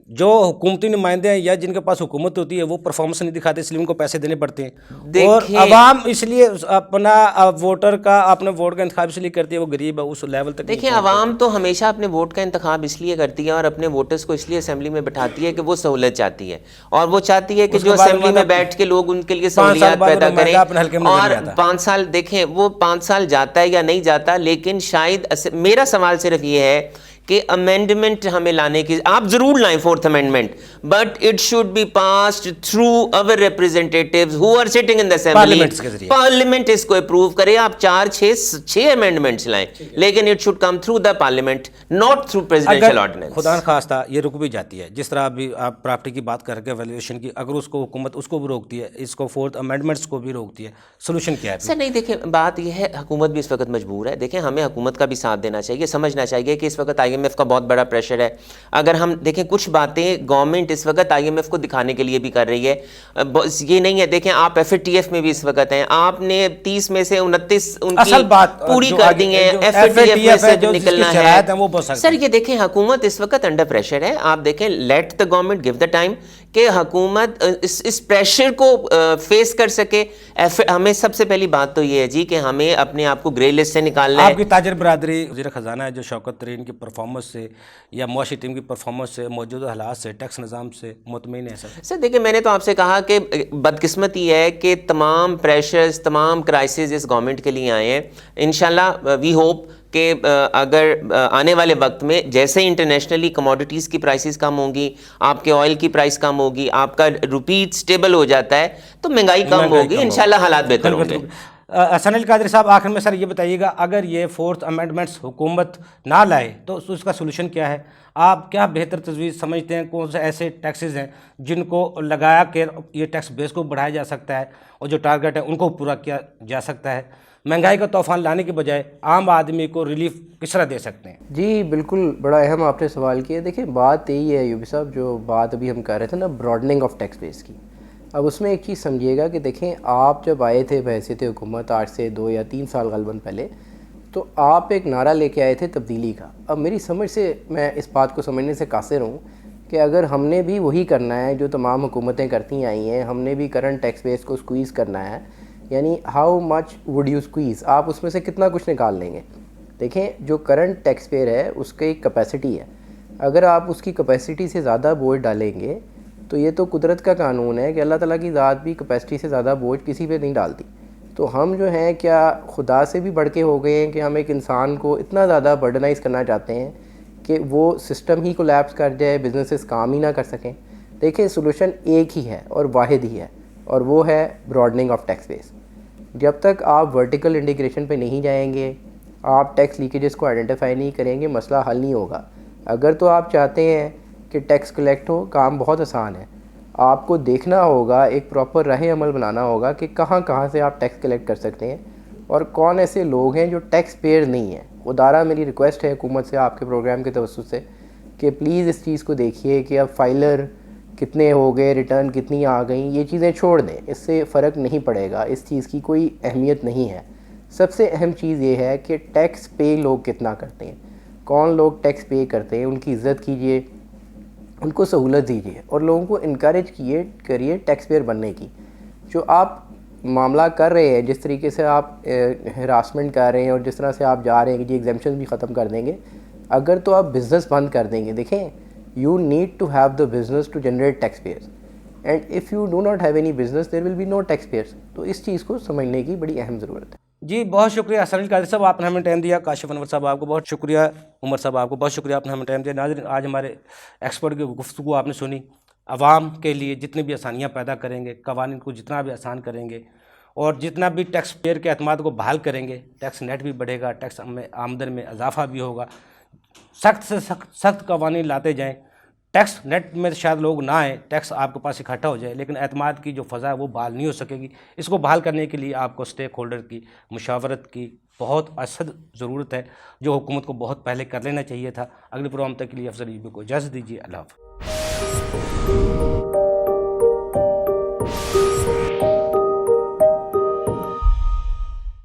جو حکومتی نمائندے ہیں یا جن کے پاس حکومت ہوتی ہے وہ پرفارمنس نہیں دکھاتے، اس لیے ان کو پیسے دینے پڑتے ہیں. اور عوام اس لیے اپنا ووٹر کا اپنے ووٹ کا انتخاب اس لیے کرتی ہے، وہ غریب ہے اس لیول تک. دیکھیں عوام تو ہمیشہ اپنے ووٹ کا انتخاب اس لیے کرتی ہے اور اپنے ووٹرز کو اس لیے اسمبلی میں بٹھاتی ہے کہ وہ سہولت چاہتی ہے، اور وہ چاہتی ہے کہ جو اسمبلی میں بیٹھ کے لوگ ان کے لیے سہولیات پیدا کریں. اور 5 سال دیکھیں وہ 5 سال جاتا ہے یا نہیں جاتا، لیکن شاید میرا سوال صرف یہ ہے کہ امینڈمنٹ ہمیں لانے کی آپ ضرور لائیں 4th amendment, but it should be passed through our representatives who are sitting in the assembly. Parliament اس کو اپروو کرے. آپ 4-6 امینڈمنٹس لائیں لیکن it should come through the parliament, not through presidential ordinance. خدا نخواستہ یہ رک بھی جاتی ہے، جس طرح ابھی آپ پراپرٹی کی بات کر کے ویلیویشن کی، اگر اس کو حکومت اس کو بھی روکتی ہے، اس کو 4th امینڈمنٹس کو بھی روکتی ہے، سولوشن کیا ہے؟ سر نہیں، دیکھیں بات یہ ہے حکومت بھی اس وقت مجبور ہے. دیکھیں ہمیں حکومت کا بھی ساتھ دینا چاہیے، سمجھنا چاہیے کہ اس وقت IMF کا بہت بڑا پریشر ہے. اگر ہم دیکھیں کچھ باتیں گورنمنٹ اس وقت IMF کو دکھانے کے لیے بھی کر رہی ہے، یہ نہیں ہے. دیکھیں آپ FATF میں بھی اس وقت ہیں، آپ نے 30 میں سے 29 ان کی پوری کر دی ہیں. FATF میں سے نکلنا ہے. سر یہ دیکھیں حکومت اس وقت انڈر پریشر ہے. آپ دیکھیں let the government give the time کہ حکومت اس پریشر کو فیس کر سکے. ہمیں سب سے پہلی بات تو یہ ہے جی کہ ہمیں اپنے آپ کو گرے لسٹ سے نکالنا ہے. آپ کی تاجر برادری وزیر خزانہ ہے جو شوکت ترین کی پرفارمنس سے یا معاشی ٹیم کی پرفارمنس سے، موجودہ حالات سے، ٹیکس نظام سے مطمئن ہے؟ سر دیکھیں میں نے تو آپ سے کہا کہ بدقسمتی ہے کہ تمام پریشرز، تمام کرائسز اس گورنمنٹ کے لیے آئے ہیں. انشاءاللہ وی ہوپ کہ اگر آنے والے وقت میں جیسے انٹرنیشنلی کموڈیٹیز کی پرائسز کم ہوں گی، آپ کے آئل کی پرائس کم ہوگی، آپ کا روپی اسٹیبل ہو جاتا ہے تو مہنگائی کم ہوگی، انشاءاللہ حالات بہتر ہوں گے۔ حسن علی قادری صاحب، آخر میں سر یہ بتائیے گا، اگر یہ فورتھ امینڈمنٹس حکومت نہ لائے تو اس کا سولوشن کیا ہے؟ آپ کیا بہتر تجویز سمجھتے ہیں؟ کون سے ایسے ٹیکسز ہیں جن کو لگایا کہ یہ ٹیکس بیس کو بڑھایا جا سکتا ہے اور جو ٹارگٹ ہے ان کو پورا کیا جا سکتا ہے؟ مہنگائی کا طوفان لانے کے بجائے عام آدمی کو ریلیف کس طرح دے سکتے ہیں؟ جی بالکل، بڑا اہم آپ نے سوال کیا۔ دیکھیں بات یہی ہے ایوبی صاحب، جو بات ابھی ہم کر رہے تھے نا براڈننگ آف ٹیکس بیس کی، اب اس میں ایک چیز سمجھیے گا کہ دیکھیں آپ جب آئے تھے بحیثیت حکومت آج سے 2 یا 3 سال غالباً پہلے، تو آپ ایک نعرہ لے کے آئے تھے تبدیلی کا۔ اب میری سمجھ سے میں اس بات کو سمجھنے سے قاصر ہوں کہ اگر ہم نے بھی وہی کرنا ہے جو تمام حکومتیں کرتی آئی ہیں، ہم نے بھی کرنٹ ٹیکس بیس کو سکویز کرنا ہے، یعنی how much would you squeeze, آپ اس میں سے کتنا کچھ نکال لیں گے؟ دیکھیں جو کرنٹ ٹیکس پیئر ہے اس کی ایک کیپیسٹی ہے، اگر آپ اس کی کیپیسٹی سے زیادہ بوجھ ڈالیں گے تو یہ تو قدرت کا قانون ہے کہ اللہ تعالیٰ کی ذات بھی کیپیسٹی سے زیادہ بوجھ کسی پہ نہیں ڈالتی۔ تو ہم جو ہیں کیا خدا سے بھی بڑھ کے ہو گئے ہیں کہ ہم ایک انسان کو اتنا زیادہ برڈنائز کرنا چاہتے ہیں کہ وہ سسٹم ہی کولیپس کر جائے، بزنسز کام ہی نہ کر سکیں؟ دیکھیں سولوشن ایک ہی ہے اور واحد ہی ہے، اور وہ ہے براڈننگ آف ٹیکس بیس۔ جب تک آپ ورٹیکل انٹیگریشن پہ نہیں جائیں گے، آپ ٹیکس لیکیجز کو آئیڈینٹیفائی نہیں کریں گے، مسئلہ حل نہیں ہوگا۔ اگر تو آپ چاہتے ہیں کہ ٹیکس کلیکٹ ہو، کام بہت آسان ہے، آپ کو دیکھنا ہوگا، ایک پراپر راہ عمل بنانا ہوگا کہ کہاں کہاں سے آپ ٹیکس کلیکٹ کر سکتے ہیں اور کون ایسے لوگ ہیں جو ٹیکس پیئر نہیں ہیں۔ خدارہ میری ریکویسٹ ہے حکومت سے، آپ کے پروگرام کے توسط سے، کہ پلیز اس چیز کو دیکھیے کہ اب فائلر کتنے ہو گئے، ریٹرن کتنی آ گئیں، یہ چیزیں چھوڑ دیں، اس سے فرق نہیں پڑے گا، اس چیز کی کوئی اہمیت نہیں ہے۔ سب سے اہم چیز یہ ہے کہ ٹیکس پے لوگ کتنا کرتے ہیں، کون لوگ ٹیکس پے کرتے ہیں، ان کی عزت کیجئے، ان کو سہولت دیجیے اور لوگوں کو انکریج کریے ٹیکس پیئر بننے کی۔ جو آپ معاملہ کر رہے ہیں، جس طریقے سے آپ ہراسمنٹ کر رہے ہیں اور جس طرح سے آپ جا رہے ہیں کہ جی ایگزیمپشن بھی ختم کر دیں گے، اگر تو آپ بزنس بند کر دیں گے، دیکھیں you need to have the business to generate tax payers, and if you do not have any business there will be no tax payers. تو اس چیز کو سمجھنے کی بڑی اہم ضرورت ہے۔ جی بہت شکریہ حسن علی قادری صاحب، آپ نے ہمیں ٹائم دیا۔ کاشف انور صاحب آپ کو بہت شکریہ، عمر صاحب آپ کو بہت شکریہ، آپ نے ہمیں ٹائم دیا۔ ناظرین آج ہمارے ایکسپرٹ کی گفتگو آپ نے سنی، عوام کے لیے جتنی بھی آسانیاں پیدا کریں گے، قوانین کو جتنا بھی آسان کریں گے اور جتنا بھی ٹیکس پیئر کے اعتماد کو بحال کریں گے، ٹیکس نیٹ بھی بڑھے گا، ٹیکس میں آمدن میں اضافہ بھی ہوگا، سخت سے سخت قوانین لاتے جائیں۔ ٹیکس نیٹ میں شاید لوگ نہ آئیں، ٹیکس آپ کے پاس اکٹھا ہو جائے، لیکن اعتماد کی جو فضا ہے وہ بحال نہیں ہو سکے گی۔ اس کو بحال کرنے کے لیے آپ کو اسٹیک ہولڈر کی مشاورت کی بہت اشد ضرورت ہے، جو حکومت کو بہت پہلے کر لینا چاہیے تھا۔ اگلے پروگرام تک کے لیے افضل ایوبی کو اجازت دیجیے۔ اللہ حافظ۔